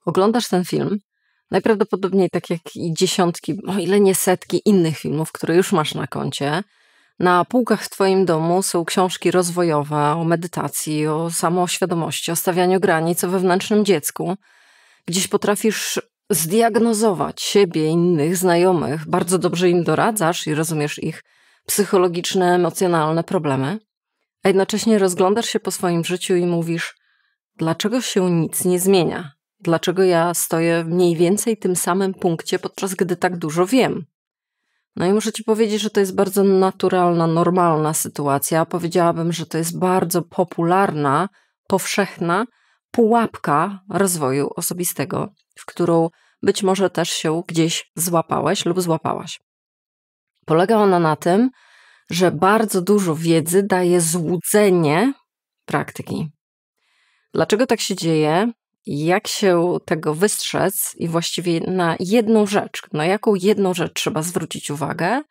Oglądasz ten film, najprawdopodobniej tak jak i dziesiątki, o ile nie setki innych filmów, które już masz na koncie. Na półkach w twoim domu są książki rozwojowe o medytacji, o samoświadomości, o stawianiu granic, o wewnętrznym dziecku. Gdzieś potrafisz zdiagnozować siebie, innych, znajomych, bardzo dobrze im doradzasz i rozumiesz ich psychologiczne, emocjonalne problemy, a jednocześnie rozglądasz się po swoim życiu i mówisz, dlaczego się nic nie zmienia? Dlaczego ja stoję w mniej więcej tym samym punkcie, podczas gdy tak dużo wiem? No i muszę ci powiedzieć, że to jest bardzo naturalna, normalna sytuacja. Powiedziałabym, że to jest bardzo popularna, powszechna pułapka rozwoju osobistego, w którą być może też się gdzieś złapałeś lub złapałaś. Polega ona na tym, że bardzo dużo wiedzy daje złudzenie praktyki. Dlaczego tak się dzieje? Jak się tego wystrzec i właściwie na jedną rzecz, na jaką jedną rzecz trzeba zwrócić uwagę?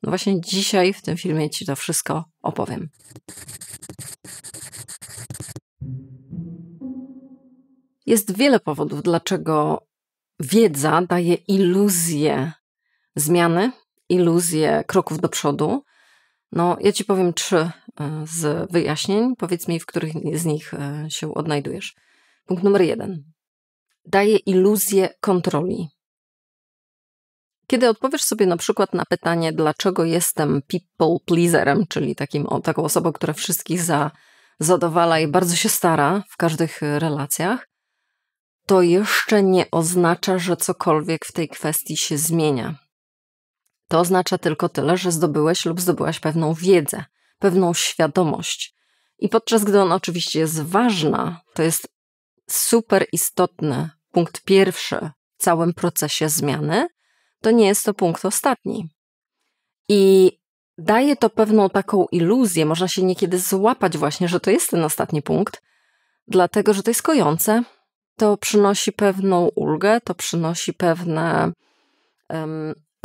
No właśnie dzisiaj w tym filmie ci to wszystko opowiem. Jest wiele powodów, dlaczego wiedza daje iluzję zmiany, iluzję kroków do przodu. No, ja ci powiem 3 z wyjaśnień. Powiedz mi, w których z nich się odnajdujesz. Punkt numer 1. Daje iluzję kontroli. Kiedy odpowiesz sobie na przykład na pytanie, dlaczego jestem people pleaserem, czyli taką osobą, która wszystkich zadowala i bardzo się stara w każdych relacjach, to jeszcze nie oznacza, że cokolwiek w tej kwestii się zmienia. To oznacza tylko tyle, że zdobyłeś lub zdobyłaś pewną wiedzę, pewną świadomość. I podczas gdy ona oczywiście jest ważna, to jest super istotny punkt pierwszy w całym procesie zmiany, to nie jest to punkt ostatni. I daje to pewną taką iluzję, można się niekiedy złapać właśnie, że to jest ten ostatni punkt, dlatego, że to jest kojące, to przynosi pewną ulgę, to przynosi pewne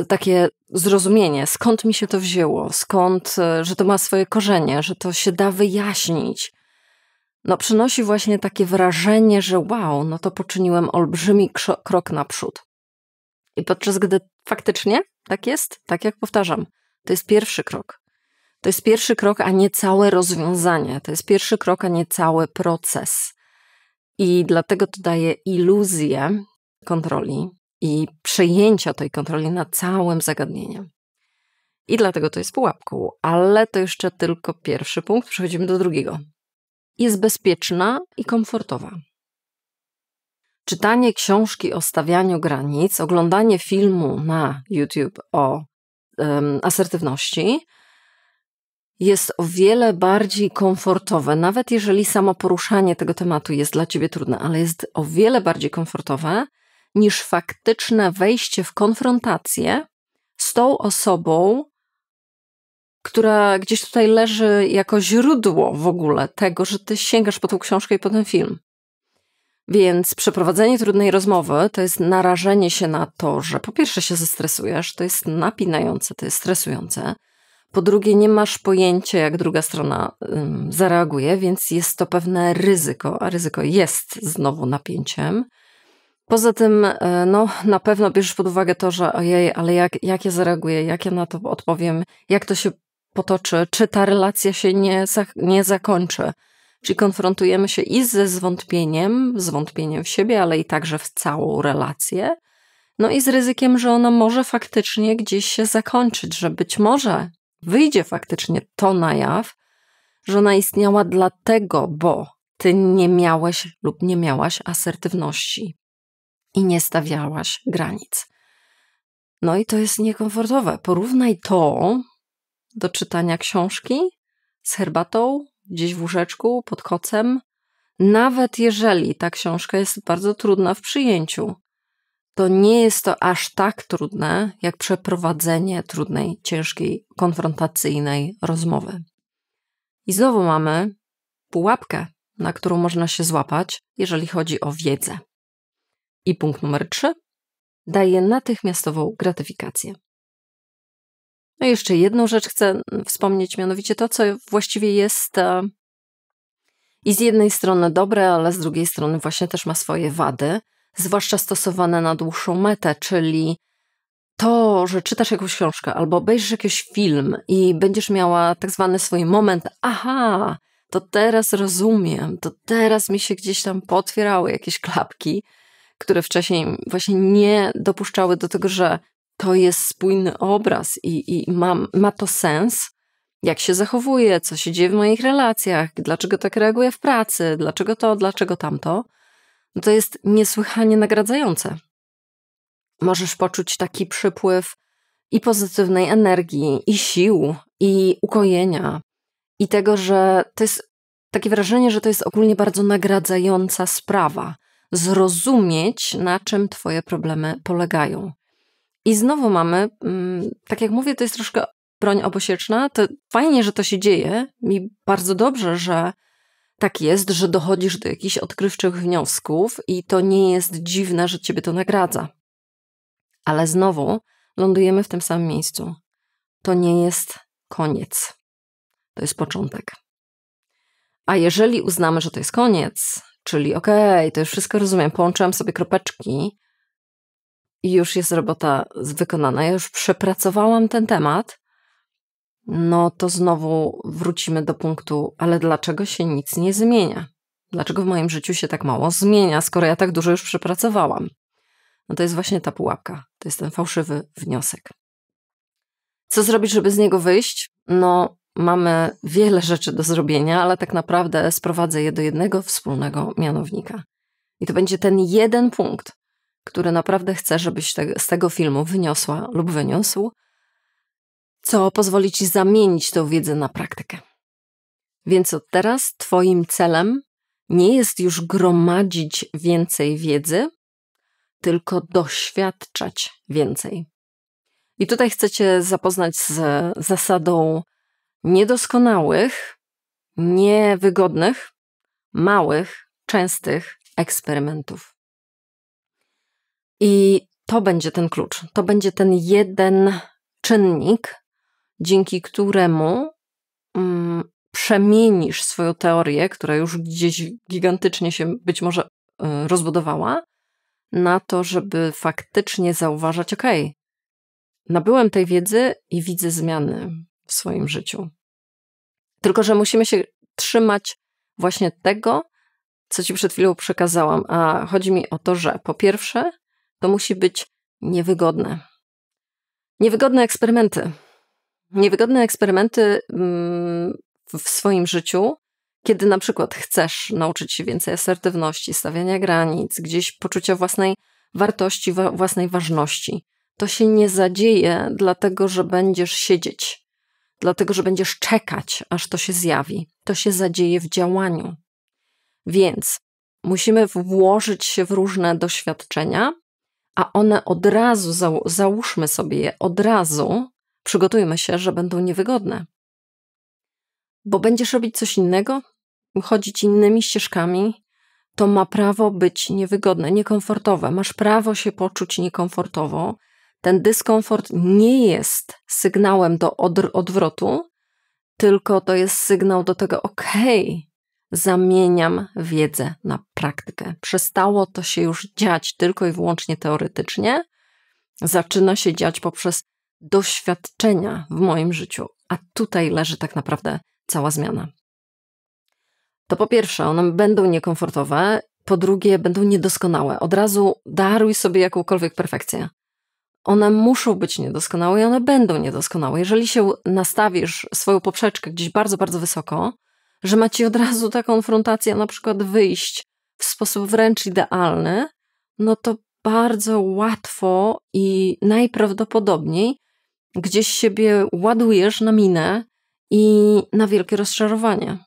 takie zrozumienie, skąd mi się to wzięło, skąd, że to ma swoje korzenie, że to się da wyjaśnić. No przynosi właśnie takie wrażenie, że wow, no to poczyniłem olbrzymi krok naprzód. I podczas gdy faktycznie tak jest, tak jak powtarzam, to jest pierwszy krok. To jest pierwszy krok, a nie całe rozwiązanie. To jest pierwszy krok, a nie cały proces. I dlatego to daje iluzję kontroli i przejęcia tej kontroli nad całym zagadnieniem. I dlatego to jest pułapką, ale to jeszcze tylko pierwszy punkt. Przechodzimy do drugiego. Jest bezpieczna i komfortowa. Czytanie książki o stawianiu granic, oglądanie filmu na YouTube o asertywności jest o wiele bardziej komfortowe, nawet jeżeli samo poruszanie tego tematu jest dla ciebie trudne, ale jest o wiele bardziej komfortowe niż faktyczne wejście w konfrontację z tą osobą, która gdzieś tutaj leży jako źródło w ogóle tego, że ty sięgasz po tą książkę i po ten film. Więc przeprowadzenie trudnej rozmowy to jest narażenie się na to, że po pierwsze się zestresujesz, to jest napinające, to jest stresujące. Po drugie nie masz pojęcia, jak druga strona zareaguje, więc jest to pewne ryzyko, a ryzyko jest znowu napięciem. Poza tym no, na pewno bierzesz pod uwagę to, że ojej, ale jak ja zareaguję, jak ja na to odpowiem, jak to się potoczy, czy ta relacja się nie zakończy. Czyli konfrontujemy się i ze zwątpieniem w siebie, ale i także w całą relację. No i z ryzykiem, że ona może faktycznie gdzieś się zakończyć, że być może wyjdzie faktycznie to na jaw, że ona istniała dlatego, bo ty nie miałeś lub nie miałaś asertywności i nie stawiałaś granic. No i to jest niekomfortowe. Porównaj to do czytania książki z herbatą, gdzieś w łóżeczku, pod kocem. Nawet jeżeli ta książka jest bardzo trudna w przyjęciu, to nie jest to aż tak trudne, jak przeprowadzenie trudnej, ciężkiej, konfrontacyjnej rozmowy. I znowu mamy pułapkę, na którą można się złapać, jeżeli chodzi o wiedzę. I punkt numer 3 daje natychmiastową gratyfikację. No i jeszcze jedną rzecz chcę wspomnieć, mianowicie to, co właściwie jest i z jednej strony dobre, ale z drugiej strony właśnie też ma swoje wady. zwłaszcza stosowane na dłuższą metę, czyli to, że czytasz jakąś książkę albo obejrzysz jakiś film i będziesz miała tak zwany swój moment, aha, to teraz rozumiem, to teraz mi się gdzieś tam pootwierały jakieś klapki, które wcześniej właśnie nie dopuszczały do tego, że to jest spójny obraz i ma to sens, jak się zachowuję, co się dzieje w moich relacjach, dlaczego tak reaguję w pracy, dlaczego to, dlaczego tamto. No to jest niesłychanie nagradzające. Możesz poczuć taki przypływ i pozytywnej energii, i sił, i ukojenia, i tego, że to jest takie wrażenie, że to jest ogólnie bardzo nagradzająca sprawa. Zrozumieć, na czym twoje problemy polegają. I znowu mamy, tak jak mówię, to jest troszkę broń obosieczna, to fajnie, że to się dzieje, mi bardzo dobrze, że tak jest, że dochodzisz do jakichś odkrywczych wniosków i to nie jest dziwne, że ciebie to nagradza. Ale znowu lądujemy w tym samym miejscu. To nie jest koniec. To jest początek. A jeżeli uznamy, że to jest koniec, czyli okej, to już wszystko rozumiem, połączyłam sobie kropeczki i już jest robota wykonana, ja już przepracowałam ten temat, no to znowu wrócimy do punktu, ale dlaczego się nic nie zmienia? Dlaczego w moim życiu się tak mało zmienia, skoro ja tak dużo już przepracowałam? No to jest właśnie ta pułapka, to jest ten fałszywy wniosek. Co zrobić, żeby z niego wyjść? No, mamy wiele rzeczy do zrobienia, ale tak naprawdę sprowadzę je do jednego wspólnego mianownika. I to będzie ten jeden punkt, który naprawdę chcę, żebyś z tego filmu wyniosła lub wyniósł, co pozwoli ci zamienić tę wiedzę na praktykę. Więc od teraz twoim celem nie jest już gromadzić więcej wiedzy, tylko doświadczać więcej. I tutaj chcę cię zapoznać z zasadą niedoskonałych, niewygodnych, małych, częstych eksperymentów. I to będzie ten klucz, to będzie ten jeden czynnik, dzięki któremu przemienisz swoją teorię, która już gdzieś gigantycznie się być może rozbudowała, na to, żeby faktycznie zauważać, nabyłem tej wiedzy i widzę zmiany w swoim życiu. Tylko że musimy się trzymać właśnie tego, co ci przed chwilą przekazałam. A chodzi mi o to, że po pierwsze, to musi być niewygodne. Niewygodne eksperymenty. Niewygodne eksperymenty w swoim życiu, kiedy na przykład chcesz nauczyć się więcej asertywności, stawiania granic, gdzieś poczucia własnej wartości, własnej ważności. To się nie zadzieje dlatego, że będziesz siedzieć, dlatego, że będziesz czekać, aż to się zjawi. To się zadzieje w działaniu. Więc musimy włożyć się w różne doświadczenia, a one od razu, załóżmy sobie je od razu, przygotujmy się, że będą niewygodne. Bo będziesz robić coś innego, chodzić innymi ścieżkami, to ma prawo być niewygodne, niekomfortowe. Masz prawo się poczuć niekomfortowo. Ten dyskomfort nie jest sygnałem do odwrotu, tylko to jest sygnał do tego, zamieniam wiedzę na praktykę. Przestało to się już dziać tylko i wyłącznie teoretycznie. Zaczyna się dziać poprzez doświadczenia w moim życiu. A tutaj leży tak naprawdę cała zmiana. To po pierwsze, one będą niekomfortowe, po drugie, będą niedoskonałe. Od razu daruj sobie jakąkolwiek perfekcję. One muszą być niedoskonałe i one będą niedoskonałe. Jeżeli się nastawisz swoją poprzeczkę gdzieś bardzo, bardzo wysoko, że ma ci od razu ta konfrontacja na przykład wyjść w sposób wręcz idealny, no to bardzo łatwo i najprawdopodobniej gdzieś siebie ładujesz na minę i na wielkie rozczarowanie.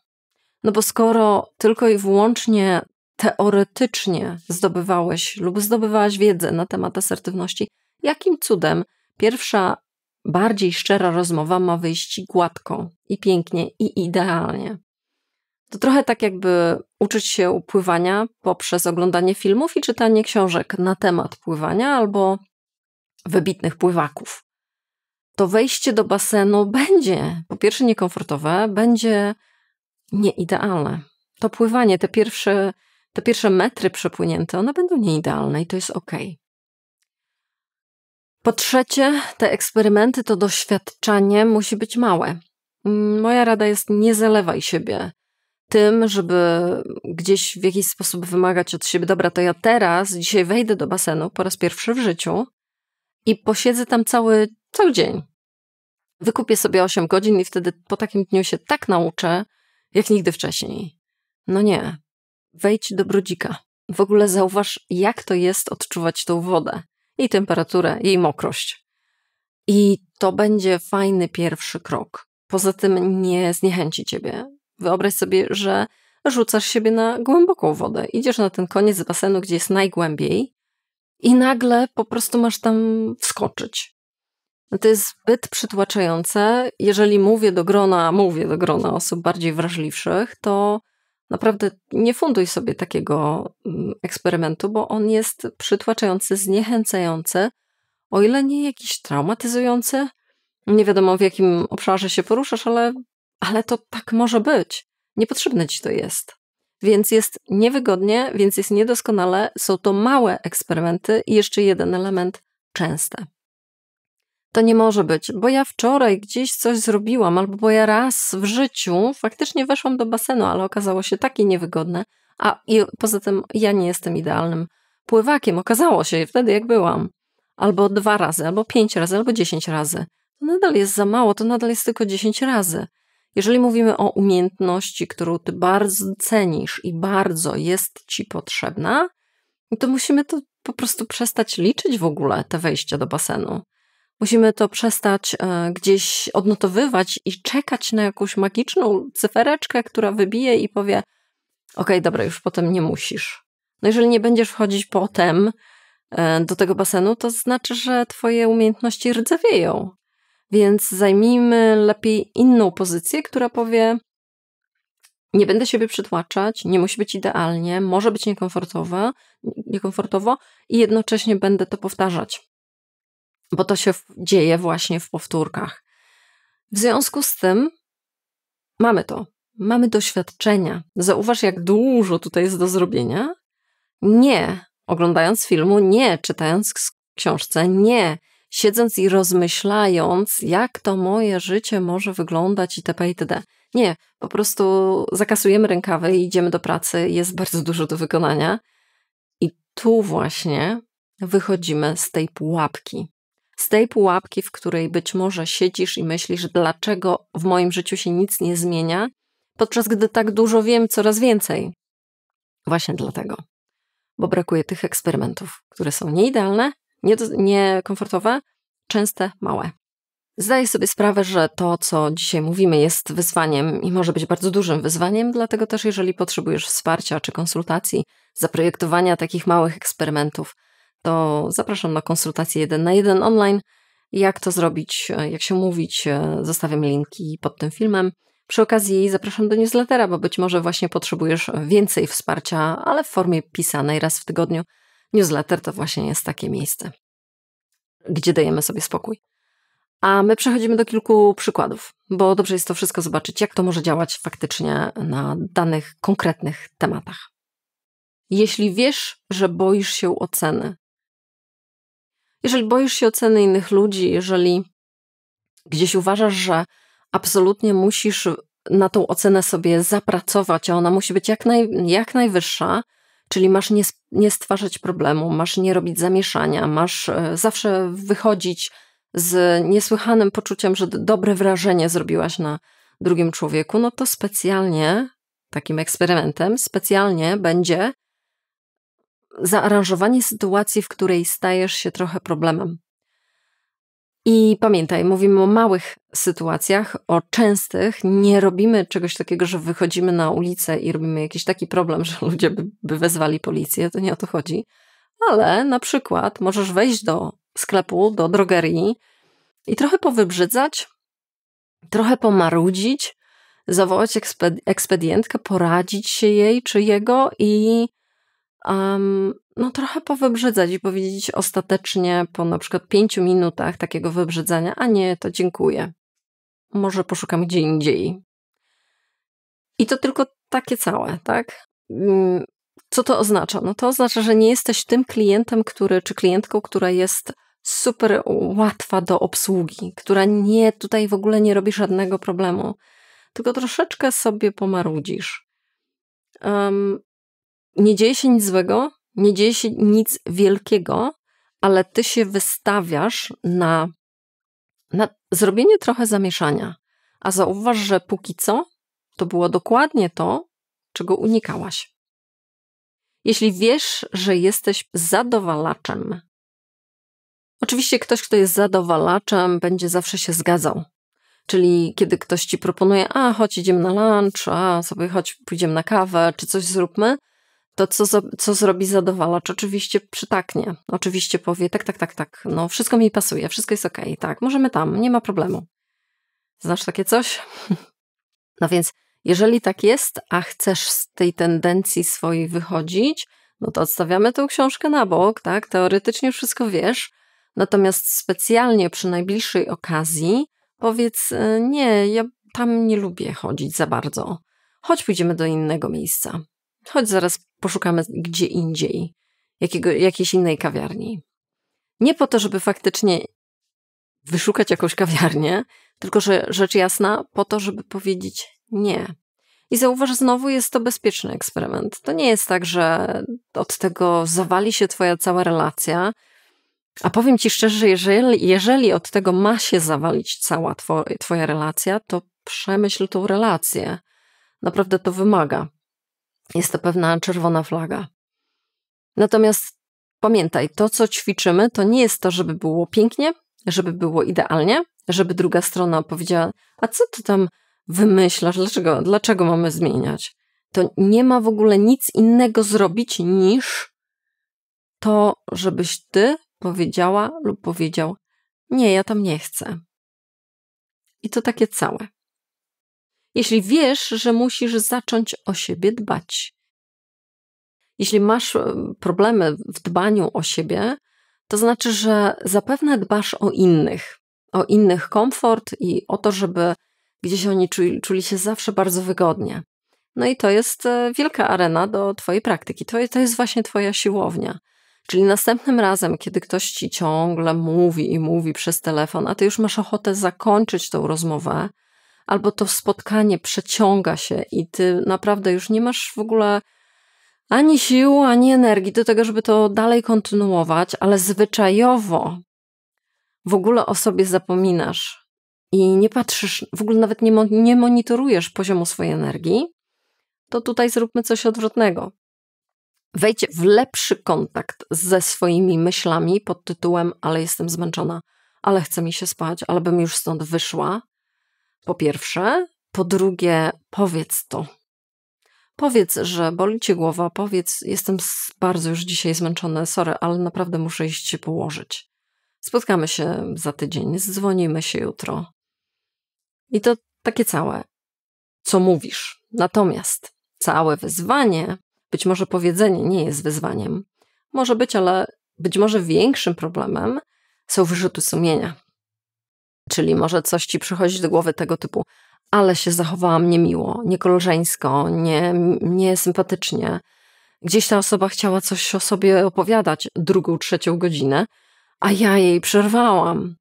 No bo skoro tylko i wyłącznie teoretycznie zdobywałeś lub zdobywałaś wiedzę na temat asertywności, jakim cudem pierwsza, bardziej szczera rozmowa ma wyjść gładko i pięknie i idealnie? To trochę tak jakby uczyć się pływania poprzez oglądanie filmów i czytanie książek na temat pływania albo wybitnych pływaków. To wejście do basenu będzie po pierwsze niekomfortowe, będzie nieidealne. To pływanie, te pierwsze te pierwsze metry przepłynięte, one będą nieidealne i to jest okej. Po trzecie, te eksperymenty, to doświadczenie musi być małe. Moja rada jest: nie zalewaj siebie tym, żeby gdzieś w jakiś sposób wymagać od siebie: dobra, to ja dzisiaj wejdę do basenu po raz pierwszy w życiu i posiedzę tam cały dzień. Wykupię sobie 8 godzin i wtedy po takim dniu się tak nauczę, jak nigdy wcześniej. No nie. Wejdź do brudzika. W ogóle zauważ, jak to jest odczuwać tą wodę. Jej temperaturę, jej mokrość. I to będzie fajny pierwszy krok. Poza tym nie zniechęci ciebie. Wyobraź sobie, że rzucasz siebie na głęboką wodę. Idziesz na ten koniec basenu, gdzie jest najgłębiej i nagle po prostu masz tam wskoczyć. To jest zbyt przytłaczające. Jeżeli mówię do grona osób bardziej wrażliwszych, to naprawdę nie funduj sobie takiego eksperymentu, bo on jest przytłaczający, zniechęcający, o ile nie jakiś traumatyzujący. Nie wiadomo, w jakim obszarze się poruszasz, ale to tak może być. Niepotrzebne ci to jest. Więc jest niewygodnie, więc jest niedoskonale. Są to małe eksperymenty i jeszcze jeden element: częste. To nie może być, bo ja wczoraj gdzieś coś zrobiłam, albo bo ja raz w życiu faktycznie weszłam do basenu, ale okazało się takie niewygodne, i poza tym ja nie jestem idealnym pływakiem, okazało się wtedy, jak byłam. Albo 2 razy, albo 5 razy, albo 10 razy. To nadal jest za mało, to nadal jest tylko 10 razy. Jeżeli mówimy o umiejętności, którą ty bardzo cenisz i bardzo jest ci potrzebna, to musimy to po prostu przestać liczyć w ogóle, te wejścia do basenu. Musimy to przestać gdzieś odnotowywać i czekać na jakąś magiczną cyfereczkę, która wybije i powie: okej, dobra, już potem nie musisz. No jeżeli nie będziesz wchodzić potem do tego basenu, to znaczy, że twoje umiejętności rdzewieją. Więc zajmijmy lepiej inną pozycję, która powie: nie będę siebie przytłaczać, nie musi być idealnie, może być niekomfortowo i jednocześnie będę to powtarzać. Bo to się dzieje właśnie w powtórkach. W związku z tym mamy doświadczenia. Zauważ, jak dużo tutaj jest do zrobienia. Nie oglądając filmu, nie czytając książce, nie siedząc i rozmyślając, jak to moje życie może wyglądać itp. itd. Nie, po prostu zakasujemy rękawy i idziemy do pracy. Jest bardzo dużo do wykonania. I tu właśnie wychodzimy z tej pułapki. Z tej pułapki, w której być może siedzisz i myślisz: dlaczego w moim życiu się nic nie zmienia, podczas gdy tak dużo wiem, coraz więcej. Właśnie dlatego. Bo brakuje tych eksperymentów, które są nieidealne, niekomfortowe, częste, małe. Zdaję sobie sprawę, że to, co dzisiaj mówimy, jest wyzwaniem i może być bardzo dużym wyzwaniem, dlatego też jeżeli potrzebujesz wsparcia czy konsultacji, zaprojektowania takich małych eksperymentów, to zapraszam na konsultację 1 na 1 online. Jak to zrobić, jak się mówić, zostawiam linki pod tym filmem. Przy okazji zapraszam do newslettera, bo być może właśnie potrzebujesz więcej wsparcia, ale w formie pisanej raz w tygodniu. Newsletter to właśnie jest takie miejsce, gdzie dajemy sobie spokój. A my przechodzimy do kilku przykładów, bo dobrze jest to wszystko zobaczyć, jak to może działać faktycznie na danych, konkretnych tematach. Jeśli wiesz, że boisz się oceny, jeżeli boisz się oceny innych ludzi, jeżeli gdzieś uważasz, że absolutnie musisz na tą ocenę sobie zapracować, a ona musi być jak najwyższa, czyli masz nie stwarzać problemu, masz nie robić zamieszania, masz zawsze wychodzić z niesłychanym poczuciem, że dobre wrażenie zrobiłaś na drugim człowieku, no to specjalnie, takim eksperymentem, specjalnie będzie zaaranżowanie sytuacji, w której stajesz się trochę problemem. I pamiętaj, mówimy o małych sytuacjach, o częstych. Nie robimy czegoś takiego, że wychodzimy na ulicę i robimy jakiś taki problem, że ludzie by wezwali policję, to nie o to chodzi. Ale na przykład możesz wejść do sklepu, do drogerii i trochę powybrzydzać, trochę pomarudzić, zawołać ekspedientkę, poradzić się jej czy jego i trochę powybrzydzać i powiedzieć ostatecznie po na przykład 5 minutach takiego wybrzydzania: a nie, to dziękuję. Może poszukam gdzie indziej. I to tylko takie całe, tak? Co to oznacza? No to oznacza, że nie jesteś tym klientem, czy klientką, która jest super łatwa do obsługi, która tutaj w ogóle nie robi żadnego problemu, tylko troszeczkę sobie pomarudzisz. Nie dzieje się nic złego, nie dzieje się nic wielkiego, ale ty się wystawiasz na zrobienie trochę zamieszania. A zauważ, że póki co to było dokładnie to, czego unikałaś. Jeśli wiesz, że jesteś zadowalaczem, oczywiście ktoś, kto jest zadowalaczem, będzie zawsze się zgadzał. Czyli kiedy ktoś ci proponuje, chodź idziemy na lunch, sobie chodź pójdziemy na kawę, czy coś zróbmy, to co zrobi zadowalacz? Oczywiście przytaknie. Oczywiście powie, tak, no wszystko mi pasuje, wszystko jest okej, tak, możemy tam, nie ma problemu. Znasz takie coś? No więc jeżeli tak jest, a chcesz z tej tendencji swojej wychodzić, no to odstawiamy tę książkę na bok, tak? Teoretycznie wszystko wiesz, natomiast specjalnie przy najbliższej okazji powiedz, nie, ja tam nie lubię chodzić za bardzo. Chodź pójdziemy do innego miejsca. Chodź zaraz poszukamy gdzie indziej, jakiejś innej kawiarni. Nie po to, żeby faktycznie wyszukać jakąś kawiarnię, tylko że rzecz jasna po to, żeby powiedzieć nie. I zauważ, znowu jest to bezpieczny eksperyment. To nie jest tak, że od tego zawali się twoja cała relacja, a powiem ci szczerze, że jeżeli od tego ma się zawalić cała twoja relacja, to przemyśl tą relację. Naprawdę to wymaga. Jest to pewna czerwona flaga. Natomiast pamiętaj, to co ćwiczymy, to nie jest to, żeby było pięknie, żeby było idealnie, żeby druga strona powiedziała, a co ty tam wymyślasz, dlaczego mamy zmieniać? To nie ma w ogóle nic innego zrobić niż to, żebyś ty powiedziała lub powiedział, nie, ja tam nie chcę. I to takie całe. Jeśli wiesz, że musisz zacząć o siebie dbać. Jeśli masz problemy w dbaniu o siebie, to znaczy, że zapewne dbasz o innych komfort i o to, żeby gdzieś oni czuli się zawsze bardzo wygodnie. No i to jest wielka arena do twojej praktyki. To jest właśnie twoja siłownia. Czyli następnym razem, kiedy ktoś ci ciągle mówi przez telefon, a ty już masz ochotę zakończyć tą rozmowę, albo to spotkanie przeciąga się i ty naprawdę już nie masz w ogóle ani sił, ani energii do tego, żeby to dalej kontynuować, ale zwyczajowo w ogóle o sobie zapominasz i nie patrzysz, w ogóle nawet nie monitorujesz poziomu swojej energii, to tutaj zróbmy coś odwrotnego. Wejdź w lepszy kontakt ze swoimi myślami pod tytułem ale jestem zmęczona, ale chce mi się spać, ale bym już stąd wyszła. Po pierwsze. Po drugie, powiedz to. Powiedz, że boli cię głowa, powiedz, jestem bardzo już dzisiaj zmęczona, sorry, ale naprawdę muszę iść się położyć. Spotkamy się za tydzień, zdzwonimy się jutro. I to takie całe, co mówisz. Natomiast całe wyzwanie, być może powiedzenie nie jest wyzwaniem, może być, ale być może większym problemem są wyrzuty sumienia. Czyli może coś ci przychodzi do głowy tego typu, ale się zachowałam niemiło, niekoleżeńsko, niesympatycznie. Gdzieś ta osoba chciała coś o sobie opowiadać 2., 3. godzinę, a ja jej przerwałam.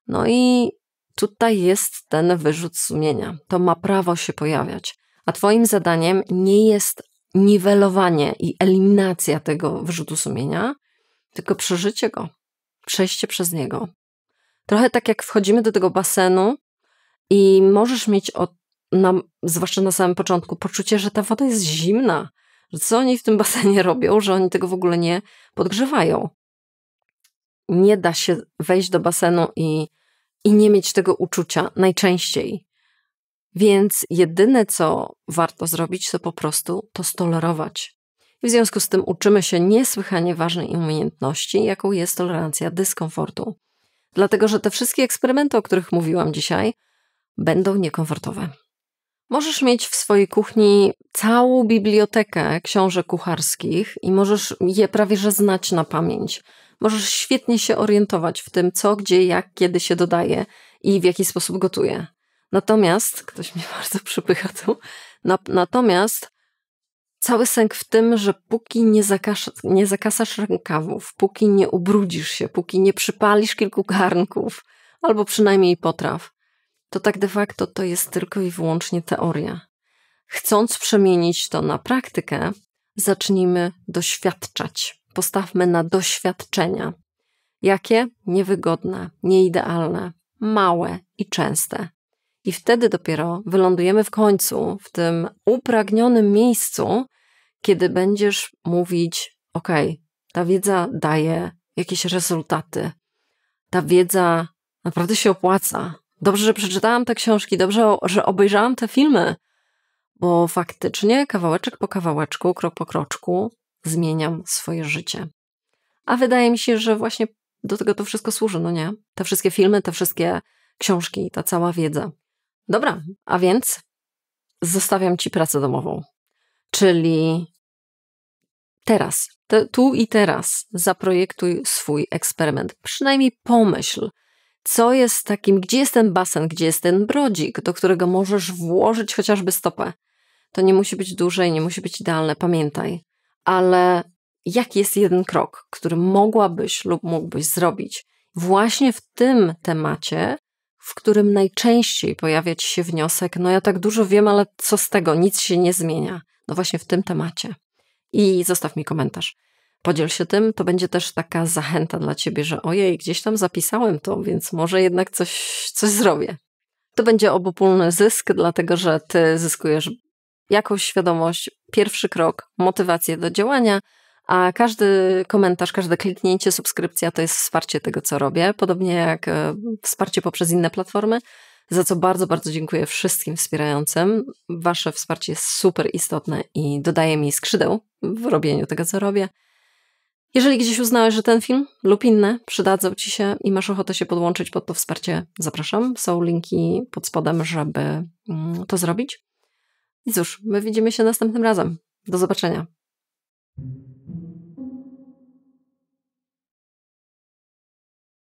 No i tutaj jest ten wyrzut sumienia. To ma prawo się pojawiać. A twoim zadaniem nie jest niwelowanie i eliminacja tego wyrzutu sumienia, tylko przeżycie go, przejście przez niego. Trochę tak jak wchodzimy do tego basenu i możesz mieć, zwłaszcza na samym początku, poczucie, że ta woda jest zimna. Że co oni w tym basenie robią, że oni tego w ogóle nie podgrzewają. Nie da się wejść do basenu i nie mieć tego uczucia najczęściej. Więc jedyne, co warto zrobić, to po prostu to stolerować. I w związku z tym uczymy się niesłychanie ważnej umiejętności, jaką jest tolerancja dyskomfortu. Dlatego, że te wszystkie eksperymenty, o których mówiłam dzisiaj, będą niekomfortowe. Możesz mieć w swojej kuchni całą bibliotekę książek kucharskich i możesz je prawie że znać na pamięć. Możesz świetnie się orientować w tym, co, gdzie, jak, kiedy się dodaje i w jaki sposób gotuje. Natomiast, ktoś mnie bardzo przypycha tu, natomiast cały sęk w tym, że póki nie zakasasz rękawów, póki nie ubrudzisz się, póki nie przypalisz kilku garnków, albo przynajmniej potraw, to tak de facto to jest tylko i wyłącznie teoria. Chcąc przemienić to na praktykę, zacznijmy doświadczać. Postawmy na doświadczenia. Jakie? Niewygodne, nieidealne, małe i częste. I wtedy dopiero wylądujemy w końcu w tym upragnionym miejscu, kiedy będziesz mówić, okej, ta wiedza daje jakieś rezultaty. Ta wiedza naprawdę się opłaca. Dobrze, że przeczytałam te książki, dobrze, że obejrzałam te filmy, bo faktycznie kawałeczek po kawałeczku, krok po kroczku zmieniam swoje życie. A wydaje mi się, że właśnie do tego to wszystko służy, no nie? Te wszystkie filmy, te wszystkie książki, ta cała wiedza. Dobra, a więc zostawiam Ci pracę domową. Czyli teraz, tu i teraz zaprojektuj swój eksperyment. Przynajmniej pomyśl, co jest takim, gdzie jest ten basen, gdzie jest ten brodzik, do którego możesz włożyć chociażby stopę. To nie musi być duże i nie musi być idealne, pamiętaj. Ale jaki jest jeden krok, który mogłabyś lub mógłbyś zrobić właśnie w tym temacie, w którym najczęściej pojawia Ci się wniosek, no ja tak dużo wiem, ale co z tego, nic się nie zmienia. No właśnie w tym temacie. I zostaw mi komentarz. Podziel się tym, to będzie też taka zachęta dla Ciebie, że ojej, gdzieś tam zapisałem to, więc może jednak coś zrobię. To będzie obopólny zysk, dlatego że Ty zyskujesz jakąś świadomość, pierwszy krok, motywację do działania, a każdy komentarz, każde kliknięcie, subskrypcja to jest wsparcie tego, co robię, podobnie jak wsparcie poprzez inne platformy, za co bardzo, bardzo dziękuję wszystkim wspierającym. Wasze wsparcie jest super istotne i dodaje mi skrzydeł w robieniu tego, co robię. Jeżeli gdzieś uznałeś, że ten film lub inne przydadzą Ci się i masz ochotę się podłączyć pod to wsparcie, zapraszam. Są linki pod spodem, żeby to zrobić. I cóż, my widzimy się następnym razem. Do zobaczenia.